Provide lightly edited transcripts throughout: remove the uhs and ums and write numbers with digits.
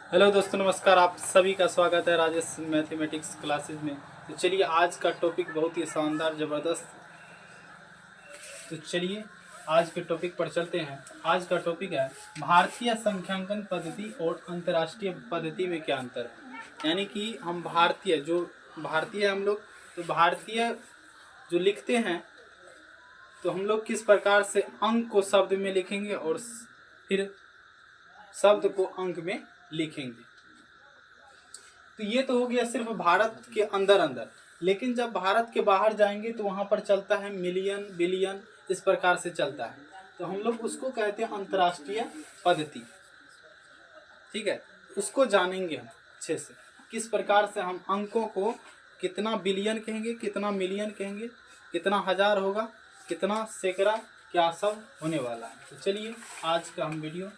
Hello दोस्तों, नमस्कार। आप सभी का स्वागत है राजेश मैथमेटिक्स क्लासेस में। तो चलिए, आज का टॉपिक बहुत ही शानदार ज़बरदस्त। तो चलिए आज के टॉपिक पर चलते हैं। आज का टॉपिक है भारतीय संख्यांकन पद्धति और अंतर्राष्ट्रीय पद्धति में क्या अंतर है। यानी कि हम भारतीय हम लोग, तो भारतीय जो लिखते हैं तो हम लोग किस प्रकार से अंक को शब्द में लिखेंगे और फिर शब्द को अंक में लिखेंगे। तो ये तो हो गया सिर्फ भारत के अंदर अंदर, लेकिन जब भारत के बाहर जाएंगे तो वहाँ पर चलता है मिलियन, बिलियन, इस प्रकार से चलता है। तो हम लोग उसको कहते हैं अंतर्राष्ट्रीय पद्धति। ठीक है, उसको जानेंगे हम अच्छे से, किस प्रकार से हम अंकों को कितना बिलियन कहेंगे, कितना मिलियन कहेंगे, कितना हजार होगा, कितना सैकड़ा, क्या सब होने वाला है। तो चलिए आज का हम वीडियो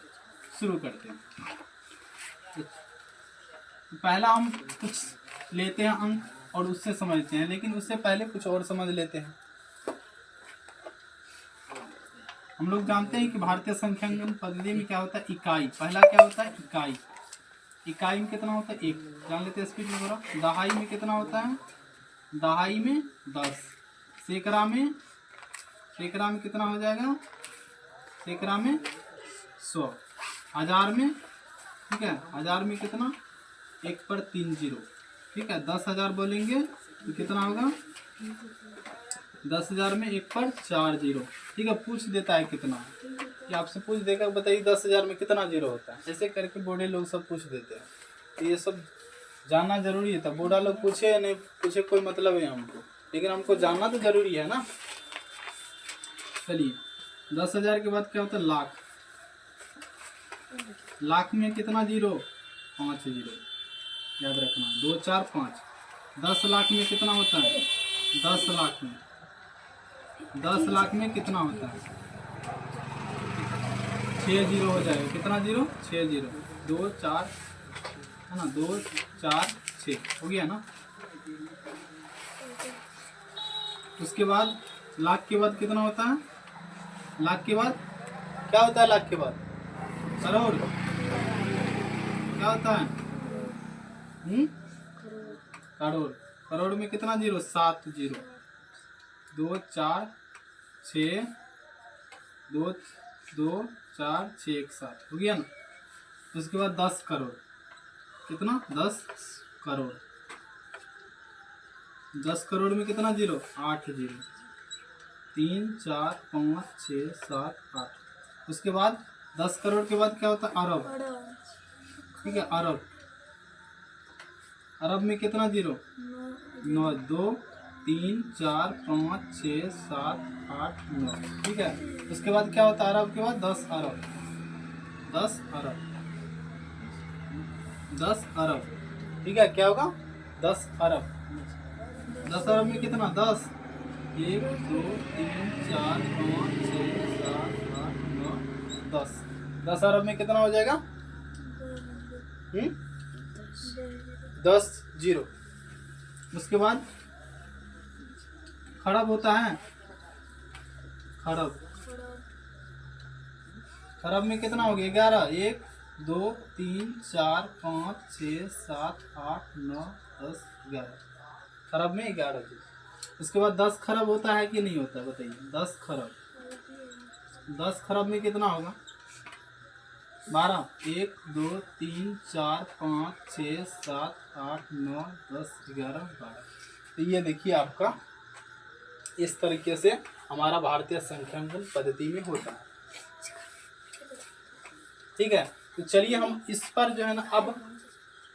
शुरू करते हैं। पहला हम कुछ लेते हैं अंक और उससे समझते हैं, लेकिन उससे पहले कुछ और समझ लेते हैं। हम लोग जानते हैं कि भारतीय संख्यांकन पद्धति में क्या होता है, इकाई। पहला क्या होता है, इकाई। इकाई में कितना होता है, एक। जान लेते हैं स्पीड में थोड़ा। दहाई में कितना होता है, दहाई में 10। सैकड़ा में कितना हो जाएगा, सैकड़ा में 100। हजार में, ठीक है, हजार में कितना, 1 पर 3 जीरो। ठीक है, 10,000 बोलेंगे तो कितना होगा, 10,000 में 1 पर 4 जीरो। ठीक है, पूछ देता है कितना, कि आपसे पूछ देगा बताइए 10,000 में कितना जीरो होता है। ऐसे करके बोर्डे लोग सब पूछ देते हैं। तो ये सब जानना जरूरी है। तब बोर्डा लोग पूछे या नहीं पूछे कोई मतलब है हमको, लेकिन हमको जानना तो जरूरी है ना। चलिए, 10,000 के बाद क्या होता है, लाख। लाख में कितना जीरो, 5 जीरो, याद रखना, 2 4 5। 10 लाख में कितना होता है, 10 लाख में कितना होता है, 6 जीरो हो जाएगा। कितना जीरो, 6 जीरो। 2 4 है ना, 2 4 6 हो गया ना। उसके बाद लाख के बाद कितना होता है, लाख के बाद क्या होता है, लाख के बाद करोड़। क्या होता है, करोड़। करोड़ में कितना जीरो, 7 जीरो। 2 4 6, 2 2 4 6 1 7 हो गया ना। उसके बाद 10 करोड़। कितना, 10 करोड़। 10 करोड़ में कितना जीरो, 8 जीरो। 3 4 5 6 7 8। उसके बाद 10 करोड़ के बाद क्या होता है, अरब। ठीक है, अरब। अरब में कितना जीरो, 9। 2 3 4 5 6 7 8 9। ठीक है, उसके बाद क्या होता है, अरब के बाद 10 अरब। 10 अरब, 10 अरब। ठीक है, क्या होगा, 10 अरब। 10 अरब में कितना, 10। 1 2 3 4 5 6 7 8 9 10। 10 अरब में कितना हो जाएगा, 10 जीरो। उसके बाद खरब होता है, खरब। खरब में कितना हो गया, 11। 1 2 3 4 5 6 7 8 9 10 11। खरब में 11 जीरो। उसके बाद 10 खरब होता है कि नहीं होता, बताइए। 10 खरब, 10 खरब में कितना होगा, 12। 1 2 3 4 5 6 7 8 9 10 11 12। तो ये देखिए आपका इस तरीके से हमारा भारतीय संख्यांकन पद्धति में होता है। ठीक है, तो चलिए हम इस पर जो है ना, अब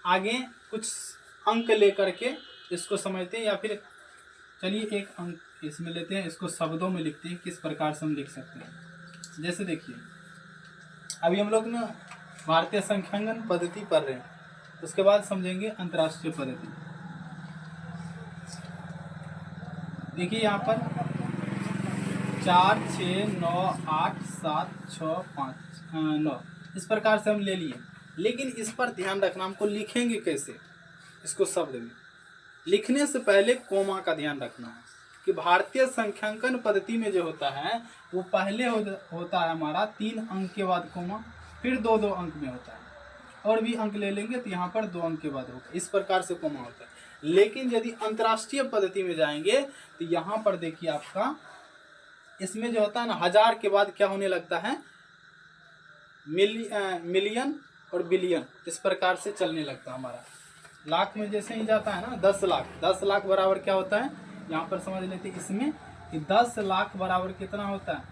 आगे कुछ अंक लेकर के इसको समझते हैं, या फिर चलिए एक अंक इसमें लेते हैं, इसको शब्दों में लिखते हैं, किस प्रकार से हम लिख सकते हैं। जैसे देखिए, अभी हम लोग ना भारतीय संख्यांकन पद्धति पढ़ रहे हैं, उसके बाद समझेंगे अंतर्राष्ट्रीय पद्धति। देखिए यहाँ पर 4 6 9 8 7 6 5 9 इस प्रकार से हम ले लिए। लेकिन इस पर ध्यान रखना, हमको लिखेंगे कैसे इसको शब्द में। लिखने से पहले कोमा का ध्यान रखना है कि भारतीय संख्यांकन पद्धति में जो होता है वो पहले होता है हमारा 3 अंक के बाद कोमा, फिर 2 2 अंक में होता है। और भी अंक ले लेंगे तो यहाँ पर 2 अंक के बाद होगा। इस प्रकार से कोमा होता है। लेकिन यदि अंतर्राष्ट्रीय पद्धति में जाएंगे तो यहाँ पर देखिए आपका इसमें जो होता है ना 1000 के बाद क्या होने लगता है, मिलियन और बिलियन, इस प्रकार से चलने लगता है हमारा। लाख में जैसे ही जाता है ना 10 लाख, 10 लाख बराबर क्या होता है, यहाँ पर समझ लेते हैं इसमें कि 10 लाख बराबर कितना होता है,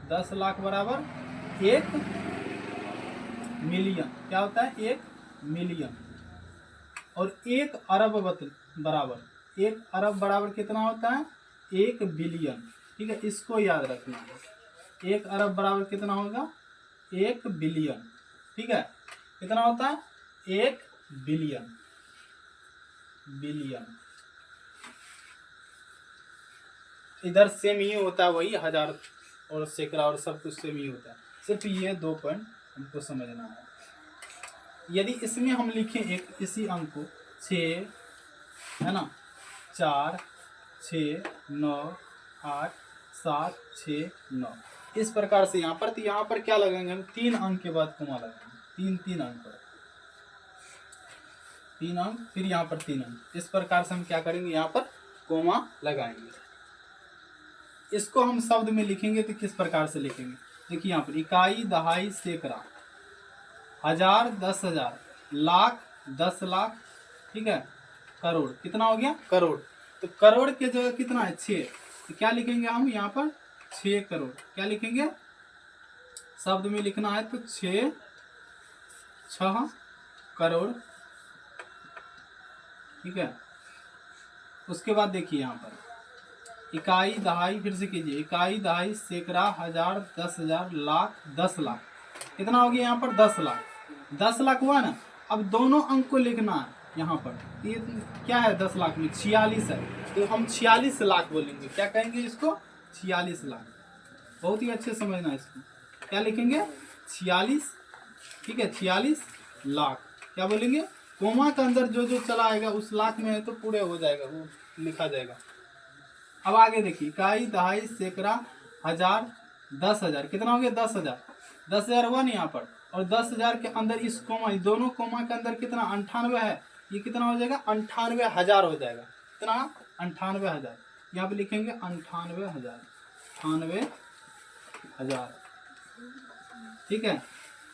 10 लाख बराबर 1 मिलियन। क्या होता है, 1 मिलियन। और 1 अरब बराबर, 1 अरब बराबर कितना होता है, 1 बिलियन। ठीक है, इसको याद रखना है। 1 अरब बराबर कितना होगा, 1 बिलियन। ठीक है, कितना होता है, 1 बिलियन। इधर सेम ही होता है, वही 1000 और सैकड़ा और सब कुछ सेम ही होता है। सिर्फ ये 2 पॉइंट हमको समझना है। यदि इसमें हम लिखें एक इसी अंक को 6 है ना, 4 6 9 8 7 6 9, इस प्रकार से यहाँ पर, तो यहाँ पर क्या लगाएंगे हम, 3 अंक के बाद कोमा लगाएंगे, 3 अंक पर, 3 अंक, फिर यहाँ पर 3 अंक। इस प्रकार से हम क्या करेंगे, यहाँ पर कोमा लगाएंगे। इसको हम शब्द में लिखेंगे तो किस प्रकार से लिखेंगे, देखिए यहाँ पर इकाई, दहाई, सैकड़ा, 1000 10,000, लाख 10 लाख, ठीक है, करोड़, कितना हो गया, करोड़। तो करोड़ के जगह कितना है, 6, तो क्या लिखेंगे हम यहाँ पर, 6 करोड़। क्या लिखेंगे, शब्द में लिखना है तो 6 करोड़। ठीक है, उसके बाद देखिए यहाँ पर इकाई, दहाई, फिर से कीजिए, इकाई, दहाई, सैकड़ा, 1000 10,000, लाख 10 लाख, कितना हो गया यहाँ पर, 10 लाख। 10 लाख हुआ ना। अब दोनों अंक को लिखना है यहाँ पर, ये क्या है, 10 लाख में 46 है, तो हम 46 लाख बोलेंगे। क्या कहेंगे इसको, 46 लाख। बहुत ही अच्छे समझना है इसको। क्या लिखेंगे, 46, ठीक है, 46 लाख। क्या बोलेंगे, कोमा के अंदर जो जो चला आएगा उस लाख में है तो पूरे हो जाएगा, वो लिखा जाएगा। अब आगे देखिए, इकाई, दहाई, सैकड़ा, 1000 10,000, कितना हो गया, 10,000। 10,000 हुआ नहीं यहाँ पर, और 10,000 के अंदर इस कोमा, दोनों कोमा के अंदर कितना, 98 है, ये कितना हो जाएगा, 98,000 हो जाएगा। कितना, 98,000। यहाँ पे लिखेंगे 98,000, 98,000। ठीक है,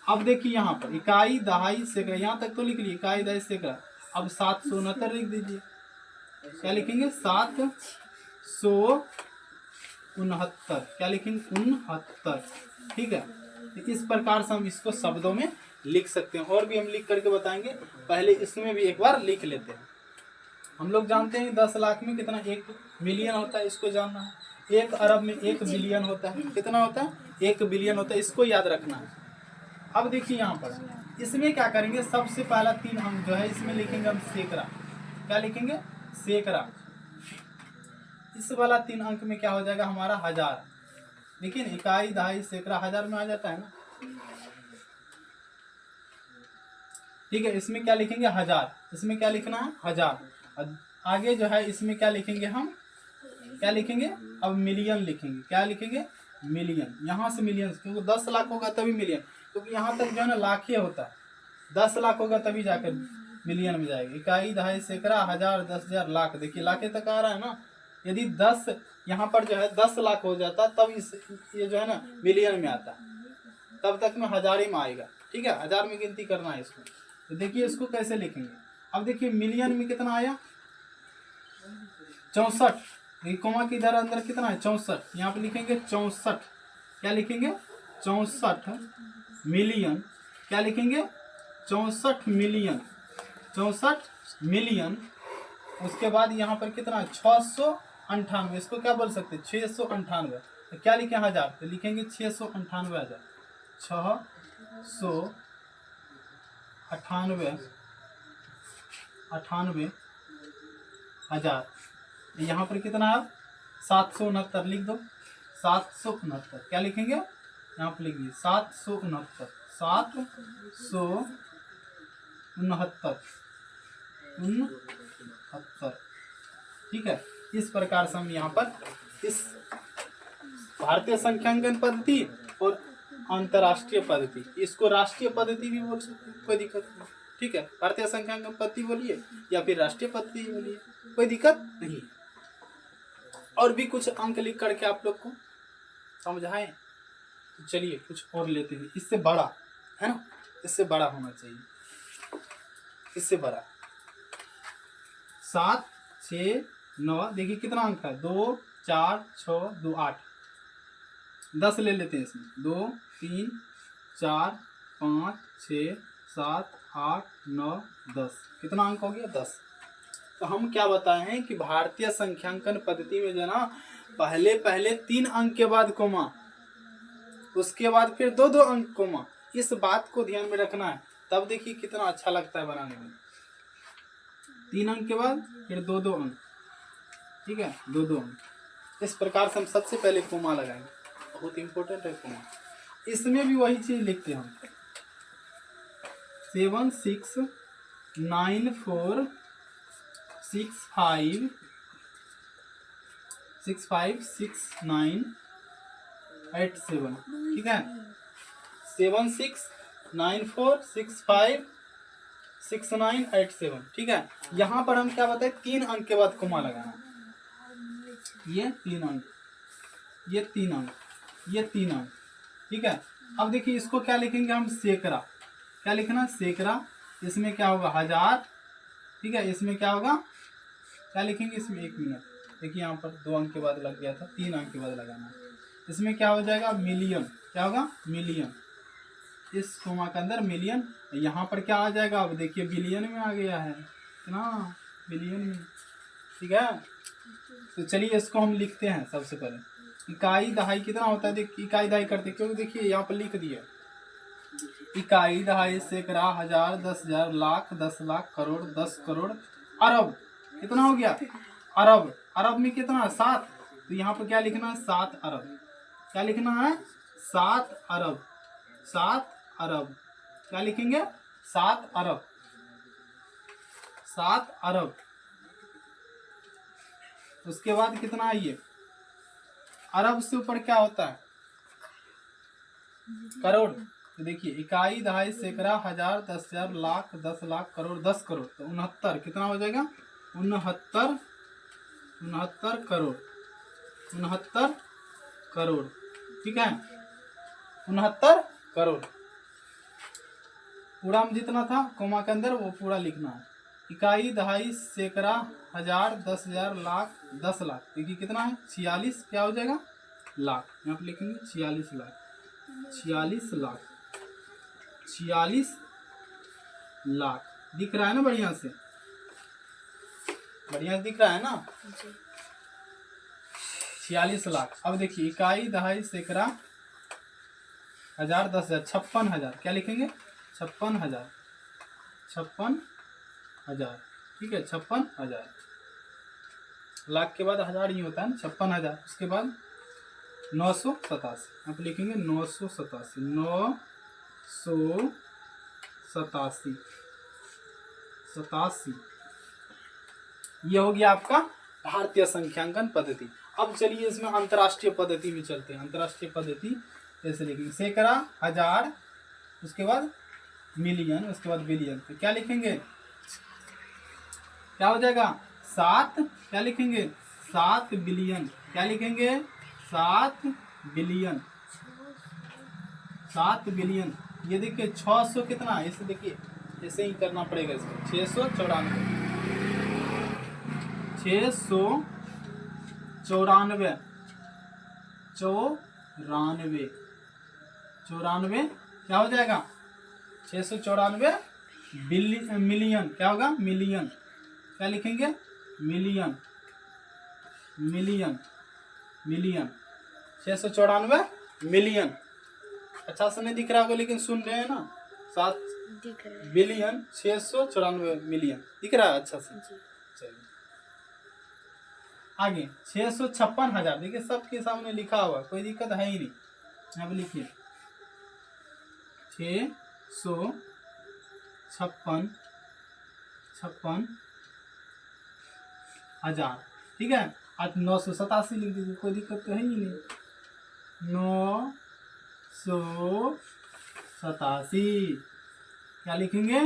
अब देखिए यहाँ पर इकाई, दहाई, सैकड़ा, यहाँ तक तो लिख लीजिए, इकाई, दहाई, सैकड़ा। अब 769 लिख दीजिए। क्या लिखेंगे, 769। क्या लिखेंगे, 69। ठीक है, तो इस प्रकार से हम इसको शब्दों में लिख सकते हैं, और भी हम लिख करके बताएंगे। पहले इसमें भी एक बार लिख लेते हैं। हम लोग जानते हैं 10 लाख में कितना, 1 मिलियन होता है, इसको जानना है। 1 अरब में 1 बिलियन होता है, कितना होता है, 1 बिलियन होता है, इसको याद रखना है। अब देखिए यहाँ पर इसमें क्या करेंगे, सबसे पहला 3 अंक जो है इसमें लिखेंगे हम सैकड़ा। क्या लिखेंगे, सैकड़ा। इस वाला 3 अंक में क्या हो जाएगा हमारा, 1000। देखिए इकाई, दहाई, सैकड़ा 1000 में आ जाता है ना। ठीक है, इसमें क्या लिखेंगे, 1000। इसमें क्या लिखना है, 1000। आगे जो है इसमें क्या लिखेंगे हम, क्या लिखेंगे, अब मिलियन लिखेंगे। क्या लिखेंगे, मिलियन। यहाँ से मिलियन, क्योंकि 10 लाख होगा तभी मिलियन, क्योंकि यहाँ तक जो है ना लाख ही होता है। 10 लाख होगा तभी जाकर मिलियन में जाएगा। इकाई, दहाई, सैकड़ा, 1000 10,000, लाख। देखिए लाख तक आ रहा है ना। यदि 10 यहाँ पर जो है 10 लाख हो जाता तब ये जो है ना मिलियन में आता, तब तक में 1000 ही में आएगा। ठीक है, 1000 में गिनती करना है इसको। तो देखिए इसको कैसे लिखेंगे। अब देखिए मिलियन में कितना आया, 64। कोमा की इधर अंदर कितना है, 64। यहाँ पे लिखेंगे 64। क्या लिखेंगे, 64 मिलियन। क्या लिखेंगे, 64 मिलियन, 64 मिलियन। उसके बाद यहाँ पर कितना है, 698। इसको क्या बोल सकते हैं, 698। तो क्या लिखे, 1000, तो लिखेंगे 698,000, 698,000। यहाँ पर कितना है, 769 लिख दो, 769। क्या लिखेंगे, यहाँ पर लिख दीजिए 769, 769। ठीक है, इस प्रकार से हम यहाँ पर इस भारतीय संख्यांकन पद्धति और अंतर्राष्ट्रीय पद्धति, इसको राष्ट्रीय पद्धति भी बोल सकते हैं, कोई दिक्कत नहीं। ठीक है, भारतीय संख्यांकन पद्धति बोलिए या फिर राष्ट्रीय पद्धति बोलिए, कोई दिक्कत नहीं। और भी कुछ अंक लिख करके आप लोग को समझाएं। तो चलिए कुछ और लेते हैं, इससे बड़ा है ना, इससे बड़ा होना चाहिए, इससे बड़ा। 7 6 9, देखिए कितना अंक है, 2 4 6 2 8, 10 ले लेते हैं इसमें, 2 3 4 5 6 7 8 9 10, कितना अंक हो गया, 10। तो हम क्या बताए हैं कि भारतीय संख्यांकन पद्धति में जो ना पहले 3 अंक के बाद कोमा, उसके बाद फिर 2 अंक कोमा, इस बात को ध्यान में रखना है, तब देखिए कितना अच्छा लगता है बनाने में। 3 अंक के बाद फिर 2 अंक, ठीक है, 2 अंक, इस प्रकार से हम सबसे पहले कोमा लगाएंगे, बहुत इंपॉर्टेंट है कोमा। इसमें भी वही चीज लिखते हैं हम, 7 6 9 4 6 5 6 5 6 9 8 7, ठीक है, 7 6 9 4 6 5 6 9 8 7, ठीक है। यहाँ पर हम क्या बताए, 3 अंक के बाद कोमा लगाना, ये 3 अंक, ये 3 अंक, ये 3 अंक, ठीक है। अब देखिए इसको क्या लिखेंगे हम, सैकड़ा, क्या लिखना, सैकड़ा। इसमें क्या होगा, 1000, ठीक है। इसमें क्या होगा, क्या लिखेंगे इसमें, 1 मिनट, देखिए यहाँ पर 2 अंक के बाद लग गया था, 3 अंक के बाद लगाना है। इसमें क्या हो जाएगा, मिलियन, क्या होगा, मिलियन, इस कोमा के अंदर मिलियन। यहाँ पर क्या आ जाएगा, अब देखिए बिलियन में आ गया है ना, बिलियन में, ठीक है। तो चलिए इसको हम लिखते हैं सबसे पहले, इकाई दहाई कितना होता है, देखिए इकाई दहाई करते, क्योंकि देखिए यहाँ पर लिख दिया, इकाई दहाई सैकड़ा 1000 10,000 लाख 10 लाख करोड़ 10 करोड़ अरब, कितना हो गया, अरब, अरब में कितना, 7, तो यहाँ पर क्या लिखना है, 7 अरब, क्या लिखना है, 7 अरब, 7 अरब, क्या लिखेंगे, 7 अरब, 7 अरब। उसके बाद कितना है, ये अरब से ऊपर क्या होता है, करोड़। तो देखिए इकाई दहाई सैकड़ा 1000 10,000 लाख 10 लाख करोड़ 10 करोड़, तो 69, कितना हो जाएगा, 69 करोड़, 69 करोड़, ठीक है, 69 करोड़। पूरा हम जितना था कोमा के अंदर वो पूरा लिखना है, इकाई दहाई सैकड़ा 1000 10,000 लाख 10 लाख, देखिए कितना है, 46, क्या हो जाएगा, लाख, यहाँ पे लिखेंगे 46 लाख, 46 लाख, 46 लाख, दिख रहा है ना, बढ़िया से, बढ़िया से दिख रहा है ना, 46 लाख। अब देखिए इकाई दहाई सैकड़ा 1000 10,000 56,000, क्या लिखेंगे, 56,000, 56,000, ठीक है, 56,000, लाख के बाद 1000 ही होता है ना, 56,000। उसके बाद 987, यहाँ पे लिखेंगे 987, 987, 87, ये हो गया आपका भारतीय संख्यांकन पद्धति। अब चलिए इसमें अंतर्राष्ट्रीय पद्धति में चलते हैं। अंतर्राष्ट्रीय पद्धति जैसे लिखेंगे, सैकड़ा 1000, उसके बाद मिलियन, उसके बाद बिलियन, तो क्या लिखेंगे, क्या हो जाएगा, 7, क्या लिखेंगे, 7 बिलियन, क्या लिखेंगे, 7 बिलियन, 7 बिलियन। ये देखिए 600 कितना है, इसे देखिए ऐसे ही करना पड़ेगा इसको, 694, 694, 94, क्या हो जाएगा, 694 मिलियन, क्या होगा, मिलियन, क्या लिखेंगे, मिलियन, मिलियन, मिलियन, 694 मिलियन। अच्छा से नहीं दिख रहा होगा लेकिन सुन रहे हैं ना, 7 बिलियन 694 मिलियन, दिख रहा है अच्छा से। चलिए आगे 656,000, देखिए सबके सामने लिखा हुआ, कोई दिक्कत है ही नहीं, यहाँ पे लिखिए 656,000, ठीक है। आज 987 लिख दीजिए, कोई दिक्कत तो है ही नहीं, 987। क्या लिखेंगे?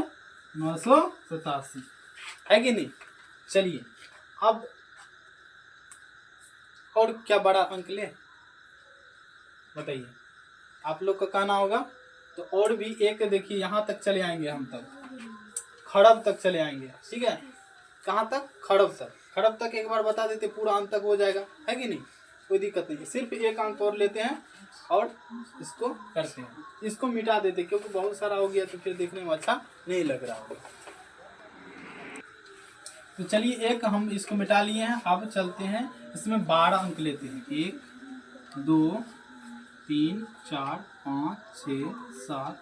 987, है कि नहीं? चलिए अब और क्या बड़ा अंक ले, बताइए। आप लोग का कहना होगा तो और भी एक, देखिए यहाँ तक चले आएंगे हम, तक खड़ब तक चले आएंगे, ठीक है? कहाँ तक? खड़ब तक। खड़ब तक एक बार बता देते, पूरा अंक तक हो जाएगा, है कि नहीं? कोई दिक्कत नहीं। सिर्फ एक अंक और लेते हैं और इसको करते हैं, इसको मिटा देते, क्योंकि बहुत सारा हो गया तो फिर देखने में अच्छा नहीं लग रहा होगा। तो चलिए एक हम इसको मिटा लिए हैं। अब चलते हैं, इसमें 12 अंक लेते हैं। 1 2 3 4 5 6 7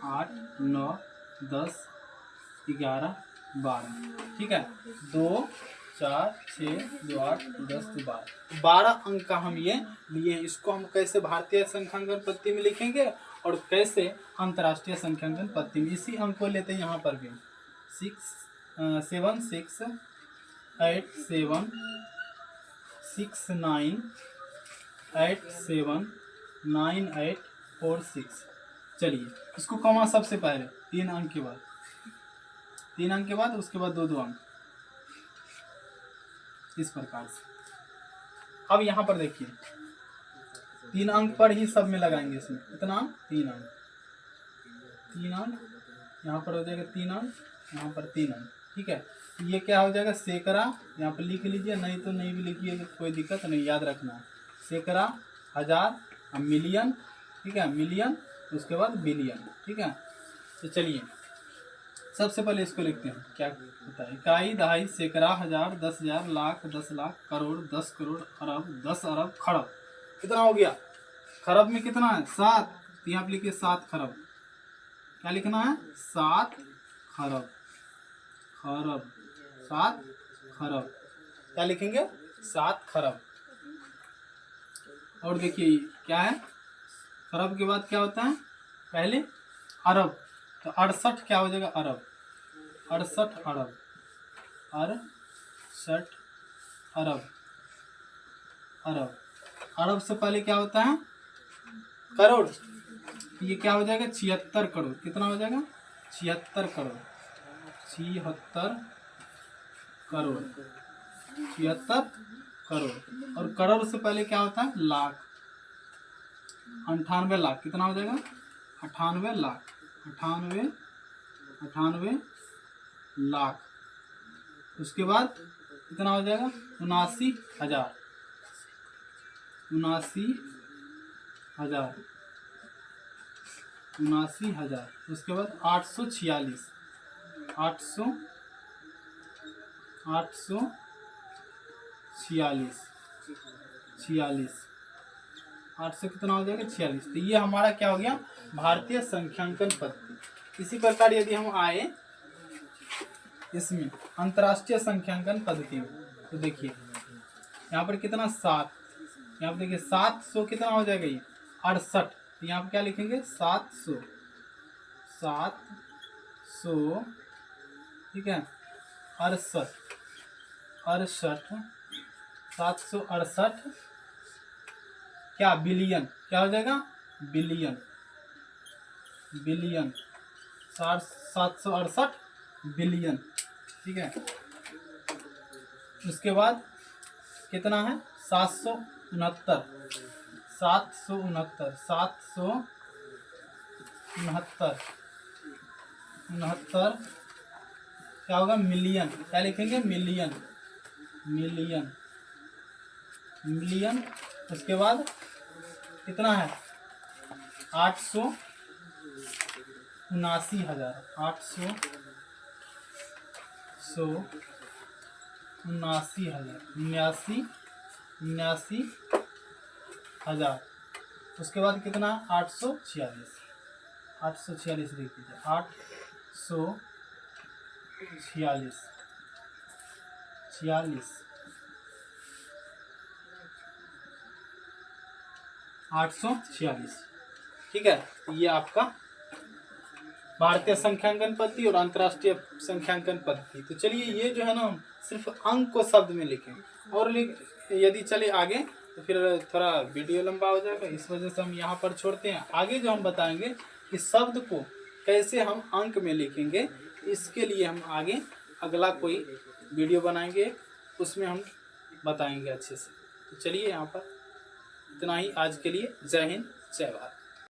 8 9 10 11 12, ठीक है? 2 4 6 2 8 10 12, 12 अंक का हम ये लिए हैं। इसको हम कैसे भारतीय संख्यांकन पद्धति में लिखेंगे और कैसे अंतर्राष्ट्रीय संख्यांकन पद्धति में, इसी अंक को लेते हैं यहाँ पर भी। 7 6 8 7 6 9 8 7 9 8 4 6। चलिए इसको कमा सबसे पहले 3 अंक के बाद, 3 अंक के बाद उसके बाद 2 अंक, इस प्रकार से। अब यहाँ पर देखिए 3 अंक पर ही सब में लगाएंगे। इसमें कितना? 3 अंक, 3 अंक यहाँ पर हो जाएगा, 3 अंक यहाँ पर 3 अंक, ठीक है? ये क्या हो जाएगा? सैकड़ा, यहाँ पर लिख लीजिए, नहीं तो नहीं भी लिखिएगा, कोई दिक्कत नहीं, याद रखना है। सैकड़ा, हजार, मिलियन, ठीक है? मिलियन, उसके बाद बिलियन, ठीक है? तो चलिए सबसे पहले इसको लिखते हैं। क्या होता है? इकाई, दहाई, सैकड़ा, हजार, 10,000, लाख, 10 लाख, करोड़, 10 करोड़, अरब, 10 अरब, खरब। कितना हो गया? खरब में कितना है? 7, तो यहाँ पे लिखिए 7 खरब। क्या लिखना है? 7 खरब, खरब, 7 खरब। क्या लिखेंगे? 7 खरब। और देखिए क्या है? खरब के बाद क्या होता है? पहले अरब, तो 68 क्या हो जाएगा? अरब, 68 अरब, 68 अरब, अरब। अरब से पहले क्या होता है? करोड़, ये क्या हो जाएगा? 76 करोड़। कितना हो जाएगा? 76 करोड़, 76 करोड़, 76 करोड़। और करोड़ से पहले क्या होता है? लाख, 98 लाख। कितना हो जाएगा? 98 लाख, 98 लाख। उसके बाद कितना हो जाएगा? 79,000, 79,000, 79,000। उसके बाद 846, 846, 800 कितना हो जाएगा? 46। तो ये हमारा क्या हो गया? भारतीय संख्यांकन पद्धति। इसी प्रकार यदि हम आए इसमें अंतर्राष्ट्रीय संख्यांकन पद्धति में, तो देखिए यहाँ पर कितना? 7, यहाँ पर देखिए 700 कितना हो जाएगा? ये 68, तो यहाँ पर क्या लिखेंगे? 700, 700, ठीक है? 68, 68, 768, क्या? बिलियन। क्या हो जाएगा? बिलियन, बिलियन, 768 बिलियन, ठीक है? उसके बाद कितना है? 769, 769, 769, 69 क्या होगा? मिलियन। क्या लिखेंगे? Million, million, million. उसके बाद कितना है? 879,000, 879,000, 79,000। उसके बाद कितना? 846, 846 लिख दीजिए, 846, 46, 846, ठीक है? ये आपका भारतीय संख्यांकन पद्धति और अंतर्राष्ट्रीय संख्यांकन पद्धति। तो चलिए ये जो है ना, सिर्फ अंक को शब्द में लिखें। और यदि चले आगे तो फिर थोड़ा वीडियो लंबा हो जाएगा, इस वजह से हम यहाँ पर छोड़ते हैं। आगे जो हम बताएंगे कि शब्द को कैसे हम अंक में लिखेंगे, इसके लिए हम आगे अगला कोई वीडियो बनाएंगे, उसमें हम बताएंगे अच्छे से। तो चलिए यहाँ पर इतना ही आज के लिए। जय हिंद, जय भारत।